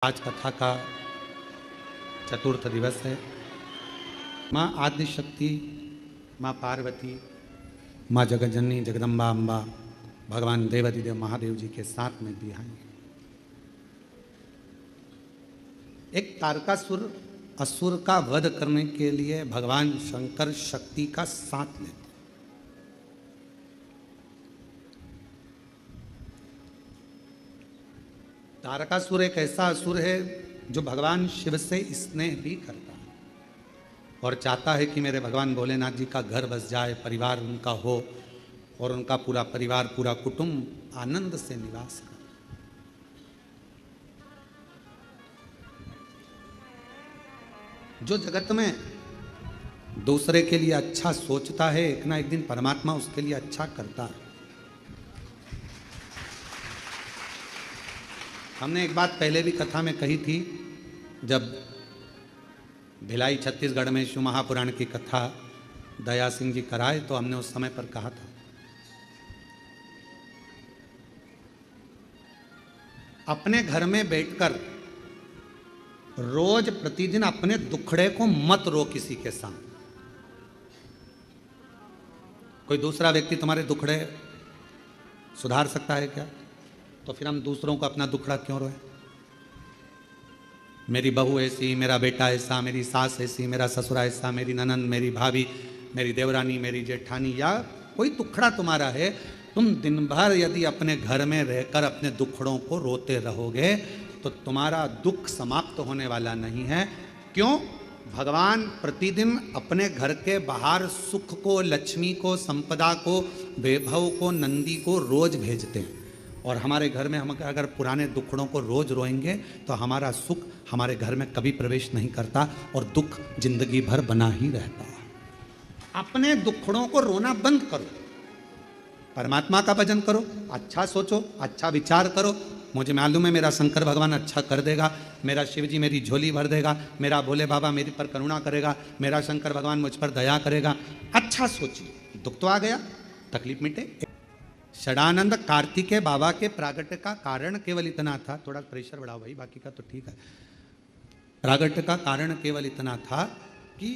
आज कथा का चतुर्थ दिवस है। माँ आदि शक्ति, माँ पार्वती, माँ जगज्जननी जगदम्बा अम्बा, भगवान देवाधिदेव महादेव जी के साथ में भी आई। एक तारकासुर असुर का वध करने के लिए भगवान शंकर शक्ति का साथ लेते। तारकासुर एक ऐसा असुर है जो भगवान शिव से स्नेह भी करता है और चाहता है कि मेरे भगवान भोलेनाथ जी का घर बस जाए, परिवार उनका हो और उनका पूरा परिवार, पूरा कुटुंब आनंद से निवास करे। जो जगत में दूसरे के लिए अच्छा सोचता है, एक ना एक दिन परमात्मा उसके लिए अच्छा करता है। हमने एक बात पहले भी कथा में कही थी, जब भिलाई छत्तीसगढ़ में शिव महापुराण की कथा दया सिंह जी कराए तो हमने उस समय पर कहा था, अपने घर में बैठकर रोज प्रतिदिन अपने दुखड़े को मत रो किसी के साथ। कोई दूसरा व्यक्ति तुम्हारे दुखड़े सुधार सकता है क्या? तो फिर हम दूसरों को अपना दुखड़ा क्यों रोए? मेरी बहू ऐसी, मेरा बेटा ऐसा, मेरी सास ऐसी, मेरा ससुरा ऐसा, मेरी ननंद, मेरी भाभी, मेरी देवरानी, मेरी जेठानी, या कोई दुखड़ा तुम्हारा है, तुम दिन भर यदि अपने घर में रहकर अपने दुखड़ों को रोते रहोगे तो तुम्हारा दुख समाप्त होने वाला नहीं है। क्यों? भगवान प्रतिदिन अपने घर के बाहर सुख को, लक्ष्मी को, संपदा को, वैभव को, नंदी को रोज भेजते हैं। और हमारे घर में हम अगर पुराने दुखड़ों को रोज रोएंगे तो हमारा सुख हमारे घर में कभी प्रवेश नहीं करता और दुख जिंदगी भर बना ही रहता है। अपने दुखड़ों को रोना बंद करो, परमात्मा का भजन करो, अच्छा सोचो, अच्छा विचार करो। मुझे मालूम है मेरा शंकर भगवान अच्छा कर देगा, मेरा शिव जी मेरी झोली भर देगा, मेरा भोले बाबा मेरे पर करुणा करेगा, मेरा शंकर भगवान मुझ पर दया करेगा। अच्छा सोचिए, दुख तो आ गया, तकलीफ मिटे। षडानंद कार्तिकेय बाबा के प्रागट्य का कारण केवल इतना था, थोड़ा प्रेशर बढ़ाओ भाई, बाकी का तो ठीक है। प्रागट्य का कारण केवल इतना था कि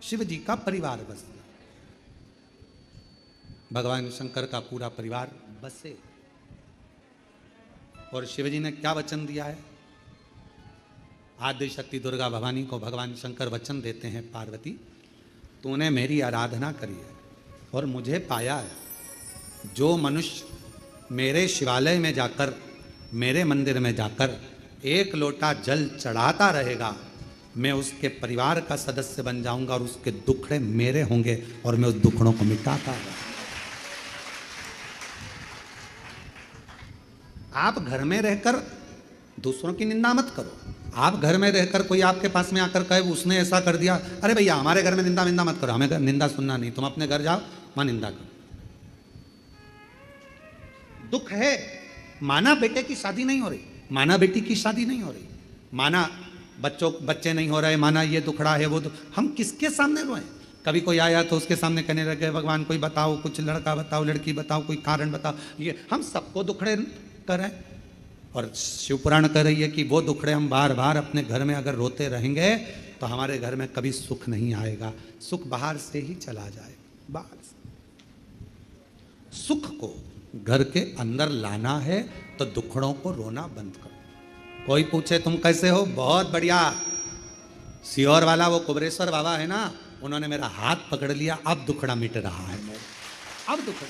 शिव जी का परिवार बस, भगवान शंकर का पूरा परिवार बसे। और शिव जी ने क्या वचन दिया है? आदि शक्ति दुर्गा भवानी को भगवान शंकर वचन देते हैं, पार्वती तूने मेरी आराधना करी है और मुझे पाया है। जो मनुष्य मेरे शिवालय में जाकर, मेरे मंदिर में जाकर एक लोटा जल चढ़ाता रहेगा, मैं उसके परिवार का सदस्य बन जाऊंगा और उसके दुखड़े मेरे होंगे और मैं उस दुखड़ों को मिटाता रहूंगा। आप घर में रहकर दूसरों की निंदा मत करो। आप घर में रहकर कोई आपके पास में आकर कहे उसने ऐसा कर दिया, अरे भैया हमारे घर में निंदा विंदा मत करो, हमें निंदा सुनना नहीं, तुम अपने घर जाओ, वहां निंदा करो। दुख है, माना बेटे की शादी नहीं हो रही, माना बेटी की शादी नहीं हो रही, माना बच्चे नहीं हो रहे, माना ये दुखड़ा है वो हम किसके सामने रोए? कभी कोई आया तो उसके सामने कहने लगे भगवान कोई बताओ, कुछ लड़का बताओ, लड़की बताओ, कोई कारण बताओ। ये हम सबको दुखड़े करें। और शिवपुराण कह रही है कि वो दुखड़े हम बार बार अपने घर में अगर रोते रहेंगे तो हमारे घर में कभी सुख नहीं आएगा, सुख बाहर से ही चला जाए। बाहर से सुख को घर के अंदर लाना है तो दुखड़ों को रोना बंद करो। कोई पूछे तुम कैसे हो? बहुत बढ़िया। सियोर वाला वो कुबरेश्वर बाबा है ना, उन्होंने मेरा हाथ पकड़ लिया, अब दुखड़ा मिट रहा है मेरा, अब दुखड़ा।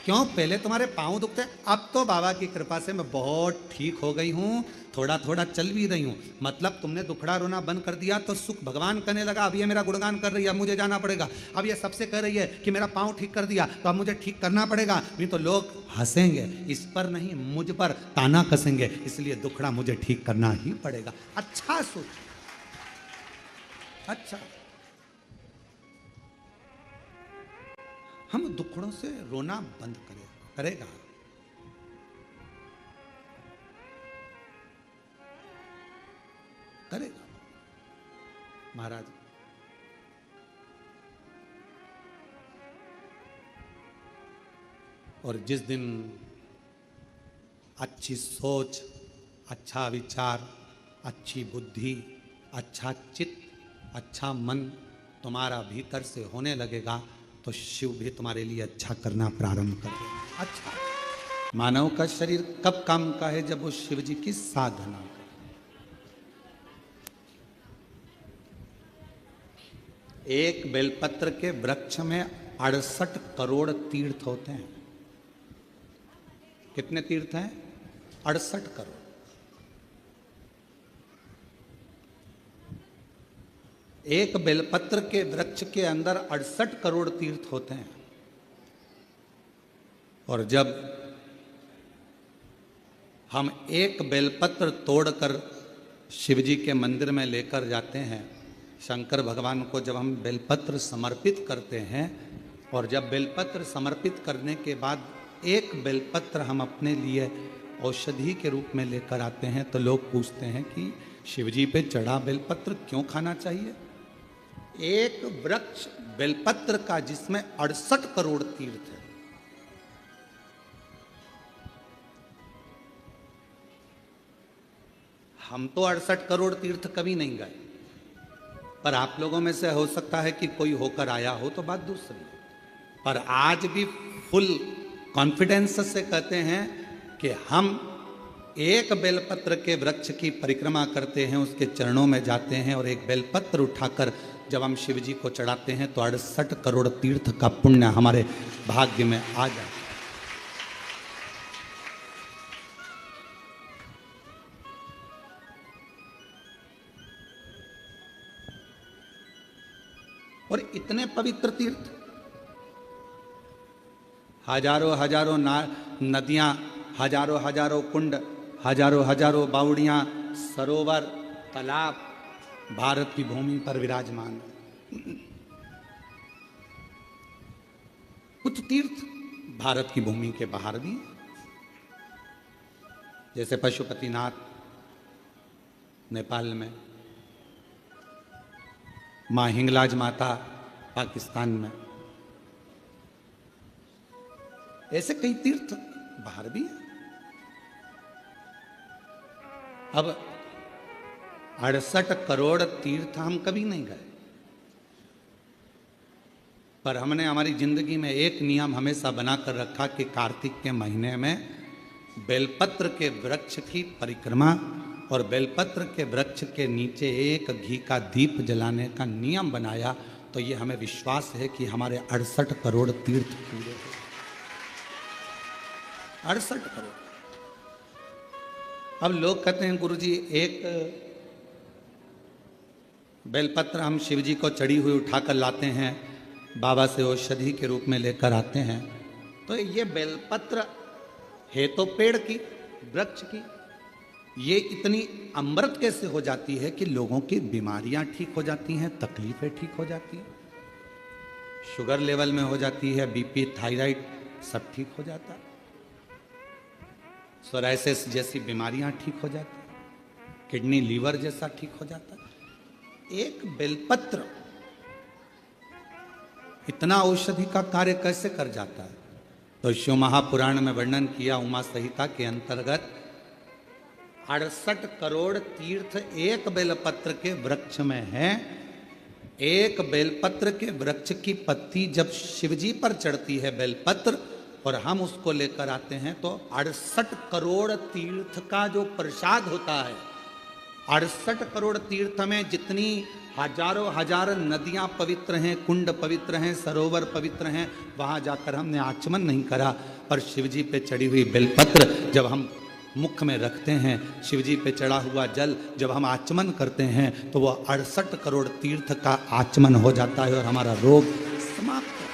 क्यों? पहले तुम्हारे पांव दुखते, अब तो बाबा की कृपा से मैं बहुत ठीक हो गई हूं, थोड़ा थोड़ा चल भी रही हूं। मतलब तुमने दुखड़ा रोना बंद कर दिया तो सुख भगवान करने लगा। अब ये मेरा गुणगान कर रही है, अब मुझे जाना पड़ेगा। अब ये सबसे कह रही है कि मेरा पांव ठीक कर दिया तो अब मुझे ठीक करना पड़ेगा, नहीं तो लोग हंसेंगे, इस पर नहीं मुझ पर ताना कसेंगे, इसलिए दुखड़ा मुझे ठीक करना ही पड़ेगा। अच्छा सोच, अच्छा। हम दुखड़ों से रोना बंद करेगा। करेगा महाराज। और जिस दिन अच्छी सोच, अच्छा विचार, अच्छी बुद्धि, अच्छा चित्त, अच्छा मन तुम्हारा भीतर से होने लगेगा तो शिव भी तुम्हारे लिए अच्छा करना प्रारंभ कर देगा। अच्छा, मानव का शरीर कब काम का है? जब वो शिव जी की साधना करे। एक बेलपत्र के वृक्ष में 68 करोड़ तीर्थ होते हैं। कितने तीर्थ हैं? 68 करोड़। एक बेलपत्र के वृक्ष के अंदर 68 करोड़ तीर्थ होते हैं। और जब हम एक बेलपत्र तोड़कर शिवजी के मंदिर में लेकर जाते हैं, शंकर भगवान को जब हम बेलपत्र समर्पित करते हैं, और जब बेलपत्र समर्पित करने के बाद एक बेलपत्र हम अपने लिए औषधि के रूप में लेकर आते हैं, तो लोग पूछते हैं कि शिवजी पे चढ़ा बेलपत्र क्यों खाना चाहिए? एक वृक्ष बेलपत्र का जिसमें 68 करोड़ तीर्थ है। हम तो 68 करोड़ तीर्थ कभी नहीं गए, पर आप लोगों में से हो सकता है कि कोई होकर आया हो तो बात दूसरी है। पर आज भी फुल कॉन्फिडेंस से कहते हैं कि हम एक बेलपत्र के वृक्ष की परिक्रमा करते हैं, उसके चरणों में जाते हैं और एक बेलपत्र उठाकर जब हम शिव जी को चढ़ाते हैं तो 68 करोड़ तीर्थ का पुण्य हमारे भाग्य में आ जाता है। और इतने पवित्र तीर्थ, हजारों हजारों नदियां, हजारों हजारों कुंड, हजारों हजारों बावड़ियां, सरोवर, तालाब भारत की भूमि पर विराजमान है। कुछ तीर्थ भारत की भूमि के बाहर भी, जैसे पशुपतिनाथ नेपाल में, मां हिंगलाज माता पाकिस्तान में, ऐसे कई तीर्थ बाहर भी हैं। अब 68 करोड़ तीर्थ हम कभी नहीं गए, पर हमने हमारी जिंदगी में एक नियम हमेशा बनाकर रखा कि कार्तिक के महीने में बेलपत्र के वृक्ष की परिक्रमा और बेलपत्र के वृक्ष के नीचे एक घी का दीप जलाने का नियम बनाया। तो ये हमें विश्वास है कि हमारे 68 करोड़ तीर्थ पूरे हो। 68 करोड़। अब लोग कहते हैं गुरुजी एक बेलपत्र हम शिवजी को चढ़ी हुई उठाकर लाते हैं, बाबा से औषधि के रूप में लेकर आते हैं, तो ये बेलपत्र है तो पेड़ की, वृक्ष की, ये इतनी अमृत कैसे हो जाती है कि लोगों की बीमारियां ठीक हो जाती हैं, तकलीफें ठीक हो जाती हैं, शुगर लेवल में हो जाती है, बीपी, थायराइड सब ठीक हो जाता है, सोराइसिस जैसी बीमारियां ठीक हो जाती हैं, किडनी लीवर जैसा ठीक हो जाता है। एक बेलपत्र इतना औषधि का कार्य कैसे कर जाता है? तो शिव महापुराण में वर्णन किया, उमा संहिता के अंतर्गत 68 करोड़ तीर्थ एक बेलपत्र के वृक्ष में है। एक बेलपत्र के वृक्ष की पत्ती जब शिवजी पर चढ़ती है बेलपत्र और हम उसको लेकर आते हैं, तो 68 करोड़ तीर्थ का जो प्रसाद होता है, 68 करोड़ तीर्थ में जितनी हजारों हजार नदियां पवित्र हैं, कुंड पवित्र हैं, सरोवर पवित्र हैं, वहां जाकर हमने आचमन नहीं करा, पर शिवजी पे चढ़ी हुई बेलपत्र जब हम मुख में रखते हैं, शिवजी पे चढ़ा हुआ जल जब हम आचमन करते हैं, तो वह 68 करोड़ तीर्थ का आचमन हो जाता है और हमारा रोग समाप्त हो जाता है।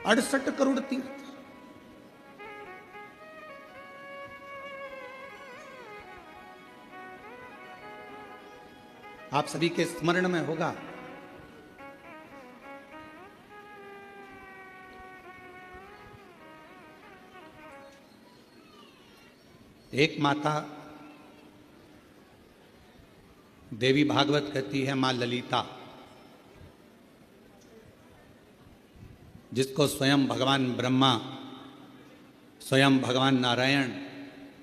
68 करोड़ तीर्थ। आप सभी के स्मरण में होगा, एक माता देवी भागवत कहती है माँ ललिता, जिसको स्वयं भगवान ब्रह्मा, स्वयं भगवान नारायण,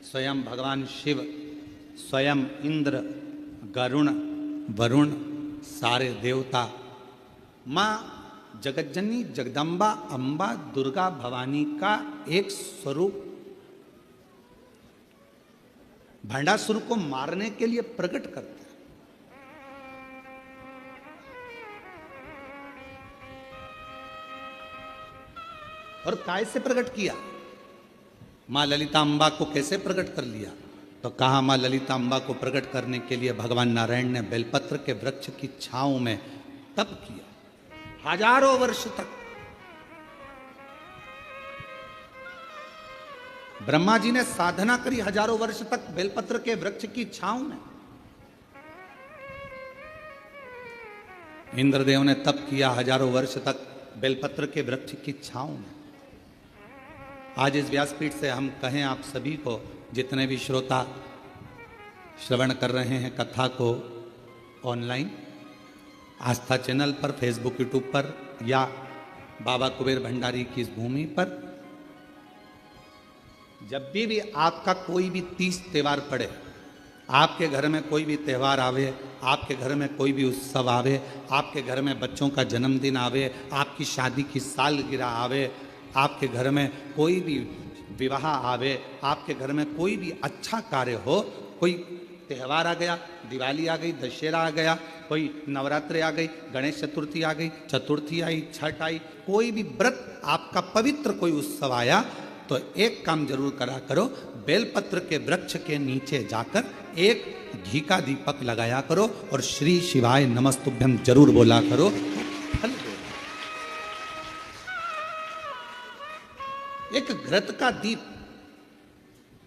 स्वयं भगवान शिव, स्वयं इंद्र, गरुण, वरुण, सारे देवता, माँ जगज्जनी जगदम्बा अम्बा दुर्गा भवानी का एक स्वरूप भंडासुर को मारने के लिए प्रकट करता है। और काय से प्रकट किया? मां ललिता अम्बा को कैसे प्रकट कर लिया? तो कहा मां ललिता अम्बा को प्रकट करने के लिए भगवान नारायण ने बेलपत्र के वृक्ष की छांव में तप किया हजारों वर्ष तक। ब्रह्मा जी ने साधना करी हजारों वर्ष तक बेलपत्र के वृक्ष की छांव में। इंद्रदेव ने तप किया हजारों वर्ष तक बेलपत्र के वृक्ष की छांव में। आज इस व्यासपीठ से हम कहें आप सभी को, जितने भी श्रोता श्रवण कर रहे हैं कथा को ऑनलाइन, आस्था चैनल पर, फेसबुक, यूट्यूब पर या बाबा कुबेर भंडारी की इस भूमि पर, जब भी आपका कोई भी तीज त्योहार पड़े, आपके घर में कोई भी त्यौहार आवे, आपके घर में कोई भी उत्सव आवे, आपके घर में बच्चों का जन्मदिन आवे, आपकी शादी की सालगिरह आवे, आपके घर में कोई भी विवाह आवे, आपके घर में कोई भी अच्छा कार्य हो, कोई त्यौहार आ गया, दिवाली आ गई, दशहरा आ गया, कोई नवरात्रि आ गई, गणेश चतुर्थी आ गई, चतुर्थी आई, छठ आई, कोई भी व्रत आपका पवित्र कोई उत्सव आया, तो एक काम जरूर करा करो, बेलपत्र के वृक्ष के नीचे जाकर एक घी का दीपक लगाया करो और श्री शिवाय नमस्तुभ्यम जरूर बोला करो। फल दो। एक घृत का दीप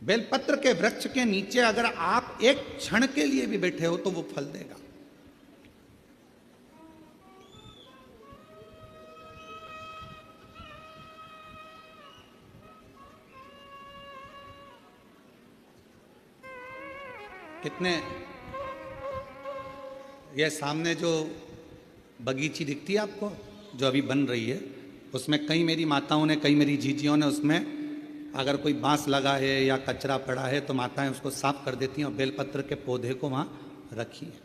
बेलपत्र के वृक्ष के नीचे अगर आप एक क्षण के लिए भी बैठे हो तो वो फल देगा। कितने ये सामने जो बगीची दिखती है आपको, जो अभी बन रही है, उसमें कई मेरी माताओं ने, कई मेरी जीजियों ने, उसमें अगर कोई बांस लगा है या कचरा पड़ा है तो माताएं उसको साफ कर देती हैं और बेलपत्र के पौधे को वहाँ रखी है।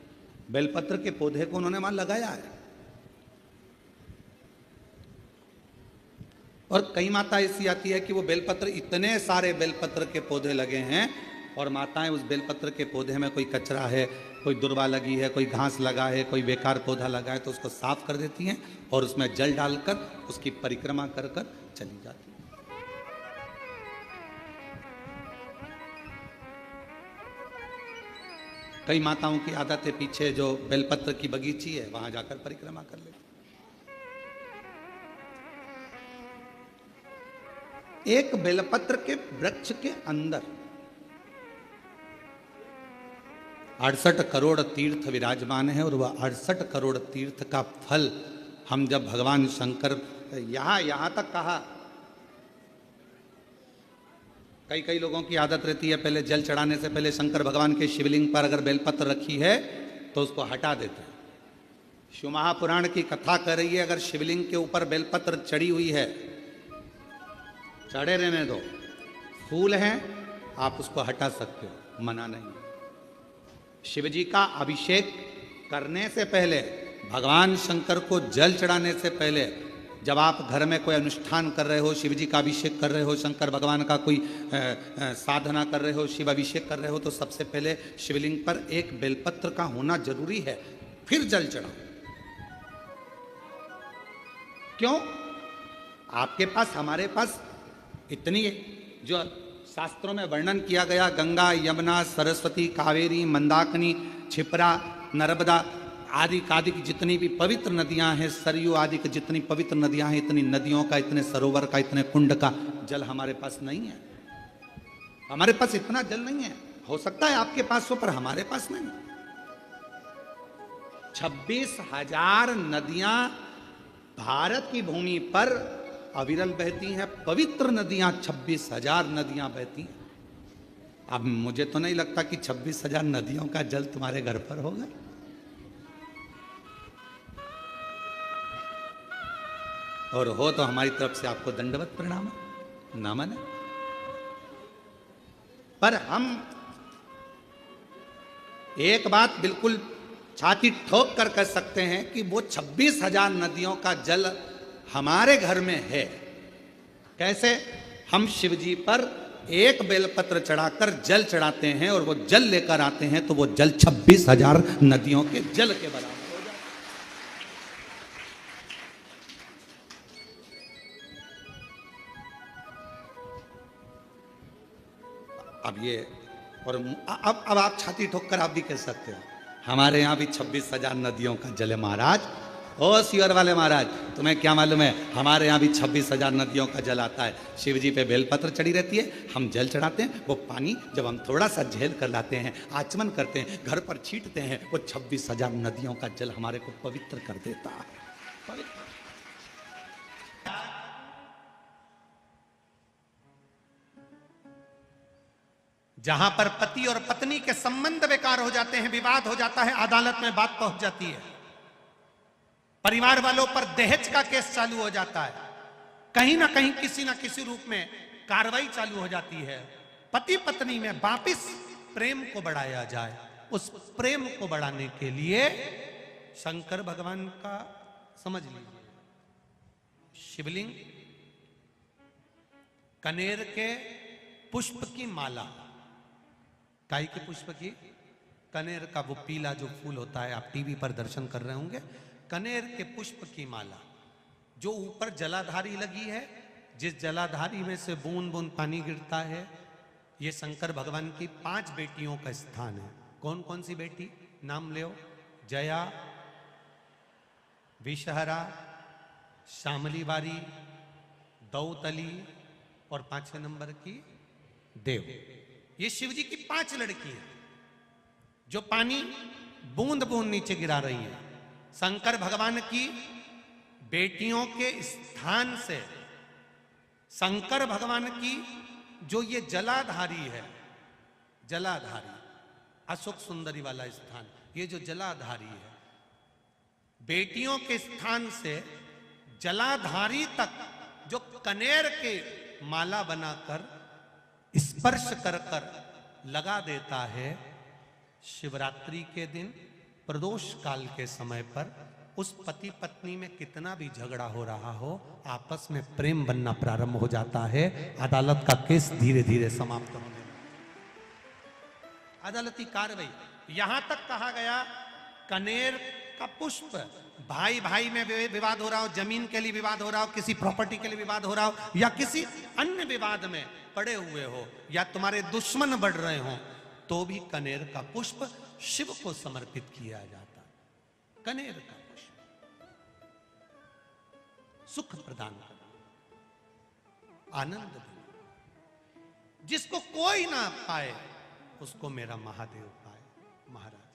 बेलपत्र के पौधे को उन्होंने वहाँ लगाया है। और कई माता ऐसी आती है कि वो बेलपत्र, इतने सारे बेलपत्र के पौधे लगे हैं और माताएं उस बेलपत्र के पौधे में कोई कचरा है, कोई दुर्वा लगी है, कोई घास लगा है, कोई बेकार पौधा लगा है तो उसको साफ कर देती हैं और उसमें जल डालकर उसकी परिक्रमा कर कर चली जाती हैं। कई माताओं की आदत है, पीछे जो बेलपत्र की बगीची है वहां जाकर परिक्रमा कर लेती। एक बेलपत्र के वृक्ष के अंदर 68 करोड़ तीर्थ विराजमान है और वह 68 करोड़ तीर्थ का फल हम जब भगवान शंकर यहां तक कहा, कई लोगों की आदत रहती है पहले जल चढ़ाने से पहले शंकर भगवान के शिवलिंग पर अगर बेलपत्र रखी है तो उसको हटा देते हैं। शिव महापुराण की कथा कर रही है, अगर शिवलिंग के ऊपर बेलपत्र चढ़ी हुई है, चढ़े रहने दो, फूल हैं, आप उसको हटा सकते हो, मना नहीं। शिवजी का अभिषेक करने से पहले, भगवान शंकर को जल चढ़ाने से पहले, जब आप घर में कोई अनुष्ठान कर रहे हो, शिवजी का अभिषेक कर रहे हो, शंकर भगवान का कोई साधना कर रहे हो, शिव अभिषेक कर रहे हो, तो सबसे पहले शिवलिंग पर एक बेलपत्र का होना जरूरी है, फिर जल चढ़ाओ। क्यों? आपके पास, हमारे पास इतनी जो शास्त्रों में वर्णन किया गया, गंगा, यमुना, सरस्वती, कावेरी, मंदाकिनी, क्षिप्रा, नर्मदा आदि आदि की जितनी भी पवित्र नदियां हैं, सरयू आदि की जितनी पवित्र नदियां हैं, इतनी नदियों का, इतने सरोवर का, इतने कुंड का जल हमारे पास नहीं है। हमारे पास इतना जल नहीं है। हो सकता है आपके पास हो, पर हमारे पास नहीं। 26,000 नदियां भारत की भूमि पर अविरल बहती हैं, पवित्र नदियां 26,000 नदियां बहती हैं। अब मुझे तो नहीं लगता कि 26,000 नदियों का जल तुम्हारे घर पर होगा। और हो तो हमारी तरफ से आपको दंडवत प्रणाम, ना माने। पर हम एक बात बिल्कुल छाती ठोक कर कह सकते हैं कि वो 26,000 नदियों का जल हमारे घर में है। कैसे? हम शिव जी पर एक बेलपत्र चढ़ाकर जल चढ़ाते हैं और वो जल लेकर आते हैं तो वो जल 26,000 नदियों के जल के बराबर हो जाता है। अब ये और अब आप छाती ठोक कर आप भी कह सकते हो हमारे यहाँ भी 26,000 नदियों का जल है महाराज। ओ सियर वाले महाराज, तुम्हें क्या मालूम है, हमारे यहाँ भी 26,000 नदियों का जल आता है। शिव जी पे बेलपत्र चढ़ी रहती है, हम जल चढ़ाते हैं। वो पानी जब हम थोड़ा सा झेल कर लाते हैं, आचमन करते हैं, घर पर छींटते हैं, वो 26,000 नदियों का जल हमारे को पवित्र कर देता है। जहां पर पति और पत्नी के संबंध बेकार हो जाते हैं, विवाद हो जाता है, अदालत में बात पहुंच जाती है, परिवार वालों पर दहेज का केस चालू हो जाता है, कहीं ना कहीं किसी ना किसी रूप में कार्रवाई चालू हो जाती है। पति पत्नी में वापिस प्रेम को बढ़ाया जाए, उस प्रेम को बढ़ाने के लिए शंकर भगवान का समझ लीजिए शिवलिंग, कनेर के पुष्प की माला, काई के पुष्प की, कनेर का वो पीला जो फूल होता है, आप टीवी पर दर्शन कर रहे होंगे, कनेर के पुष्प की माला जो ऊपर जलाधारी लगी है, जिस जलाधारी में से बूंद बूंद पानी गिरता है, ये शंकर भगवान की 5 बेटियों का स्थान है। कौन कौन सी बेटी? नाम ले, जया, विषहरा, श्यामली बारी, दौतली और 5वें नंबर की देव। ये शिव जी की 5 लड़की है जो पानी बूंद बूंद नीचे गिरा रही है। शंकर भगवान की बेटियों के स्थान से शंकर भगवान की जो ये जलाधारी है, जलाधारी अशोक सुंदरी वाला स्थान, ये जो जलाधारी है, बेटियों के स्थान से जलाधारी तक जो कनेर के माला बनाकर स्पर्श कर कर लगा देता है, शिवरात्रि के दिन प्रदोष काल के समय पर उस पति पत्नी में कितना भी झगड़ा हो रहा हो, आपस में प्रेम बनना प्रारंभ हो जाता है। अदालत का केस धीरे धीरे समाप्त होने लगता है। अदालती कार्रवाई यहां तक कहा गया, कनेर का पुष्प, भाई भाई में विवाद हो रहा हो, जमीन के लिए विवाद हो रहा हो, किसी प्रॉपर्टी के लिए विवाद हो रहा हो, या किसी अन्य विवाद में पड़े हुए हो, या तुम्हारे दुश्मन बढ़ रहे हो, तो भी कनेर का पुष्प शिव को समर्पित किया जाता। कनेर का पुष्प सुख प्रदान करना, आनंद देना, जिसको कोई ना पाए उसको मेरा महादेव पाए। महाराज,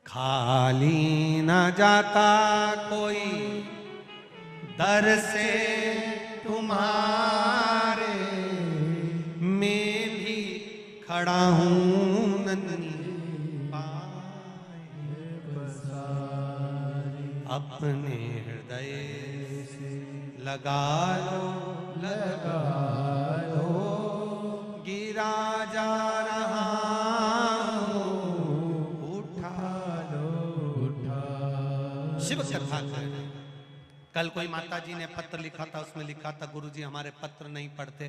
खाली ना जाता कोई दर से तुम्हारे, मैं भी खड़ा हूं नन्ही पाए बसारे, अपने हृदय से लगा लो, लगा लो, गिरा जा रहा हूं, उठा लो, उठा। शिव कथा कर, कल कोई माता जी ने पत्र लिखा था, उसमें लिखा था गुरुजी हमारे पत्र नहीं पढ़ते।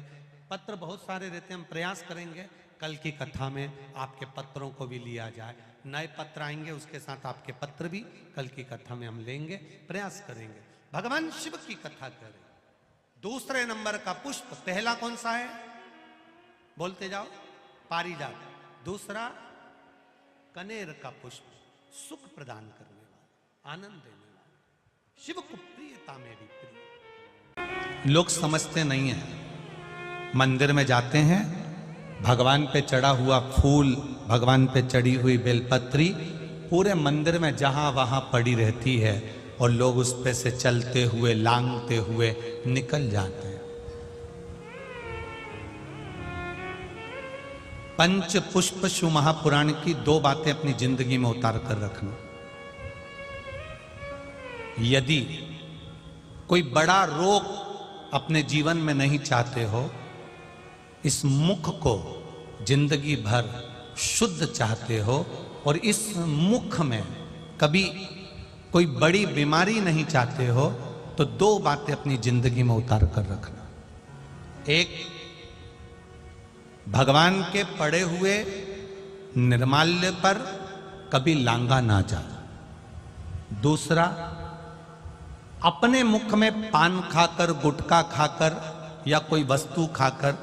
पत्र बहुत सारे रहते हैं, हम प्रयास करेंगे कल की कथा में आपके पत्रों को भी लिया जाए। नए पत्र आएंगे, उसके साथ आपके पत्र भी कल की कथा में हम लेंगे, प्रयास करेंगे। भगवान शिव की कथा करें। दूसरे नंबर का पुष्प, पहला कौन सा है? बोलते जाओ, पारिजात। दूसरा कनेर का पुष्प, सुख प्रदान करने वाला, आनंद देने वाला, शिव को प्रियता में भी प्रिय। लोग समझते नहीं है, मंदिर में जाते हैं, भगवान पे चढ़ा हुआ फूल, भगवान पे चढ़ी हुई बेलपत्री पूरे मंदिर में जहां वहां पड़ी रहती है, और लोग उस पे से चलते हुए, लांघते हुए निकल जाते हैं। पंच पुष्प शिव महापुराण की 2 बातें अपनी जिंदगी में उतार कर रखना। यदि कोई बड़ा रोग अपने जीवन में नहीं चाहते हो, इस मुख को जिंदगी भर शुद्ध चाहते हो, और इस मुख में कभी कोई बड़ी बीमारी नहीं चाहते हो, तो दो बातें अपनी जिंदगी में उतार कर रखना। एक, भगवान के पड़े हुए निर्माल्य पर कभी लांगा ना जा। दूसरा, अपने मुख में पान खाकर, गुटखा खाकर या कोई वस्तु खाकर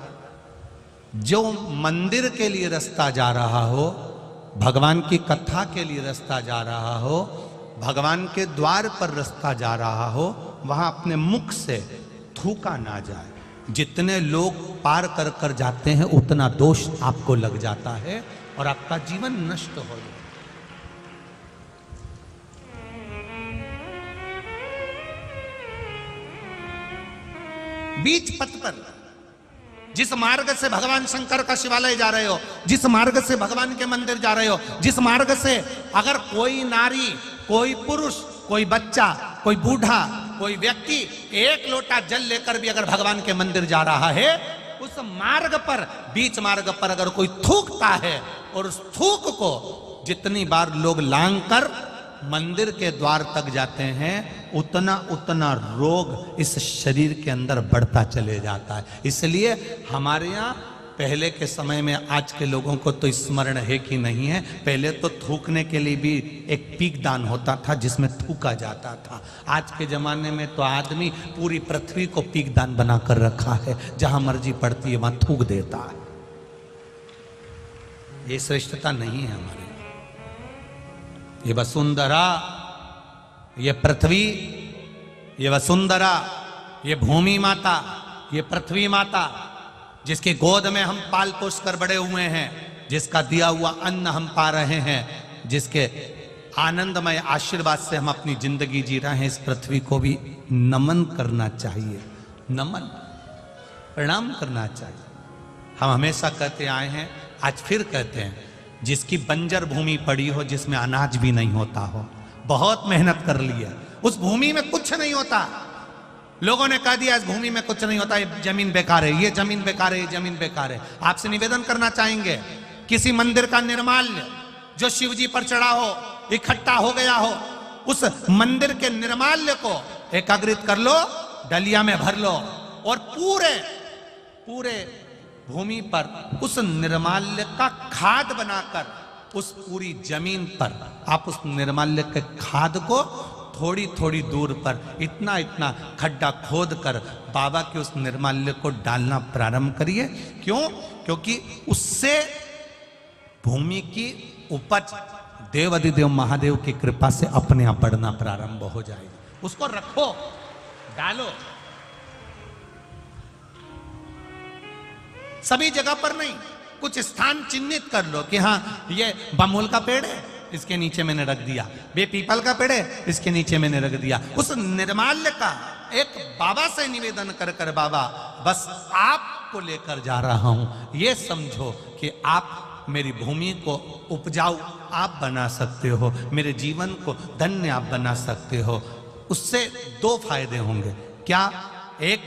जो मंदिर के लिए रास्ता जा रहा हो, भगवान की कथा के लिए रास्ता जा रहा हो, भगवान के द्वार पर रास्ता जा रहा हो, वहां अपने मुख से थूका ना जाए। जितने लोग पार कर कर जाते हैं उतना दोष आपको लग जाता है और आपका जीवन नष्ट हो जाता है। बीच पथ पर, जिस मार्ग से भगवान शंकर का शिवालय जा रहे हो, जिस मार्ग से भगवान के मंदिर जा रहे हो, जिस मार्ग से अगर कोई नारी, कोई पुरुष, कोई बच्चा, कोई बूढ़ा, कोई व्यक्ति एक लोटा जल लेकर भी अगर भगवान के मंदिर जा रहा है, उस मार्ग पर, बीच मार्ग पर अगर कोई थूकता है और उस थूक को जितनी बार लोग लांग कर मंदिर के द्वार तक जाते हैं, उतना उतना रोग इस शरीर के अंदर बढ़ता चले जाता है। इसलिए हमारे यहाँ पहले के समय में, आज के लोगों को तो स्मरण है कि नहीं है, पहले तो थूकने के लिए भी एक पीक दान होता था जिसमें थूका जाता था। आज के जमाने में तो आदमी पूरी पृथ्वी को पीक दान बनाकर रखा है, जहां मर्जी पड़ती है वहां थूक देता है। ये श्रेष्ठता नहीं है हमारे। ये वसुंधरा, ये पृथ्वी, ये वसुंधरा, ये भूमि माता, ये पृथ्वी माता, जिसकी गोद में हम पाल पोस कर बड़े हुए हैं, जिसका दिया हुआ अन्न हम पा रहे हैं, जिसके आनंदमय आशीर्वाद से हम अपनी जिंदगी जी रहे हैं, इस पृथ्वी को भी नमन करना चाहिए। नमन, प्रणाम करना चाहिए। हम हमेशा कहते आए हैं, आज फिर कहते हैं, जिसकी बंजर भूमि पड़ी हो, जिसमें अनाज भी नहीं होता हो, बहुत मेहनत कर ली है, उस भूमि में कुछ नहीं होता, लोगों ने कह दिया इस भूमि में कुछ नहीं होता, ये जमीन बेकार है, ये जमीन बेकार है, ये जमीन बेकार है। आपसे निवेदन करना चाहेंगे, किसी मंदिर का निर्माल्य जो शिव जी पर चढ़ा हो, इकट्ठा हो गया हो, उस मंदिर के निर्माल्य को एकाग्रित कर लो, डलिया में भर लो, और पूरे पूरे भूमि पर उस निर्माल्य का खाद बनाकर, उस पूरी जमीन पर आप उस निर्माल्य के खाद को थोड़ी थोड़ी दूर पर इतना इतना खड्डा खोद कर बाबा के उस निर्माल्य को डालना प्रारंभ करिए। क्यों? क्योंकि उससे भूमि की उपज देव अधिदेव महादेव की कृपा से अपने आप बढ़ना प्रारंभ हो जाएगी। उसको रखो, डालो, सभी जगह पर नहीं, कुछ स्थान चिन्हित कर लो कि हाँ ये बमूल का पेड़ है, इसके नीचे मैंने रख दिया, बे पीपल का पेड़ है, इसके नीचे मैंने रख दिया। उस निर्माल्य का एक बाबा से निवेदन कर कर, बाबा बस आपको लेकर जा रहा हूं, ये समझो कि आप मेरी भूमि को उपजाऊ आप बना सकते हो, मेरे जीवन को धन्य आप बना सकते हो। उससे दो फायदे होंगे। क्या? एक,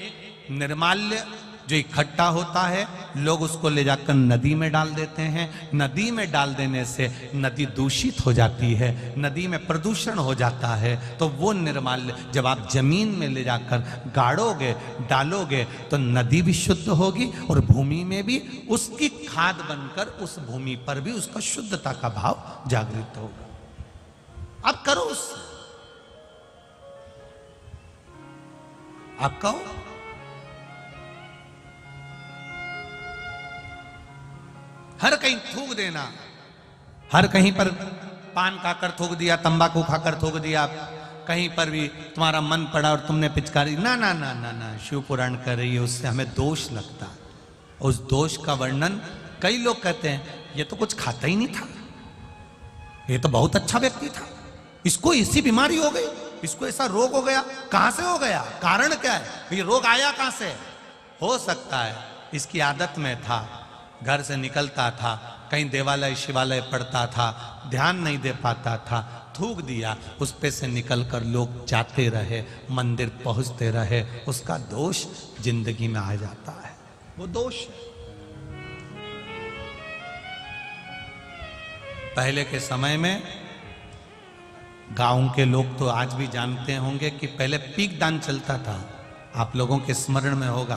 निर्माल्य जो इकट्ठा होता है, लोग उसको ले जाकर नदी में डाल देते हैं, नदी में डाल देने से नदी दूषित हो जाती है, नदी में प्रदूषण हो जाता है। तो वो निर्माल्य जब आप जमीन में ले जाकर गाड़ोगे, डालोगे, तो नदी भी शुद्ध होगी और भूमि में भी उसकी खाद बनकर उस भूमि पर भी उसका शुद्धता का भाव जागृत होगा। अब करो उससे, आप कहो, हर कहीं थूक देना, हर कहीं पर पान खाकर थूक दिया, तंबाकू खाकर थूक दिया, कहीं पर भी तुम्हारा मन पड़ा और तुमने पिचकारी, ना ना ना ना ना, शिव पुराण कर रही है, उससे हमें दोष लगता। उस दोष का वर्णन कई लोग कहते हैं, ये तो कुछ खाता ही नहीं था, ये तो बहुत अच्छा व्यक्ति था, इसको ऐसी बीमारी हो गई, इसको ऐसा रोग हो गया। कहां से हो गया? कारण क्या है? ये रोग आया कहां से? हो सकता है इसकी आदत में था, घर से निकलता था, कहीं देवालय शिवालय पढ़ता था, ध्यान नहीं दे पाता था, थूक दिया, उस पे से निकलकर लोग जाते रहे, मंदिर पहुंचते रहे, उसका दोष जिंदगी में आ जाता है, वो दोष है। पहले के समय में गांव के लोग तो आज भी जानते होंगे कि पहले पीक दान चलता था, आप लोगों के स्मरण में होगा,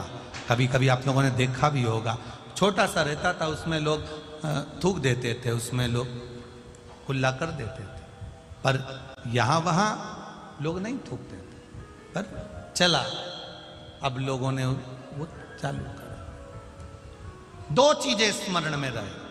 कभी कभी आप लोगों ने देखा भी होगा, छोटा सा रहता था, उसमें लोग थूक देते थे, उसमें लोग कुल्ला कर देते थे, पर यहाँ वहाँ लोग नहीं थूकते थे, पर चला, अब लोगों ने वो चालू करा। दो चीजें स्मरण में रहे,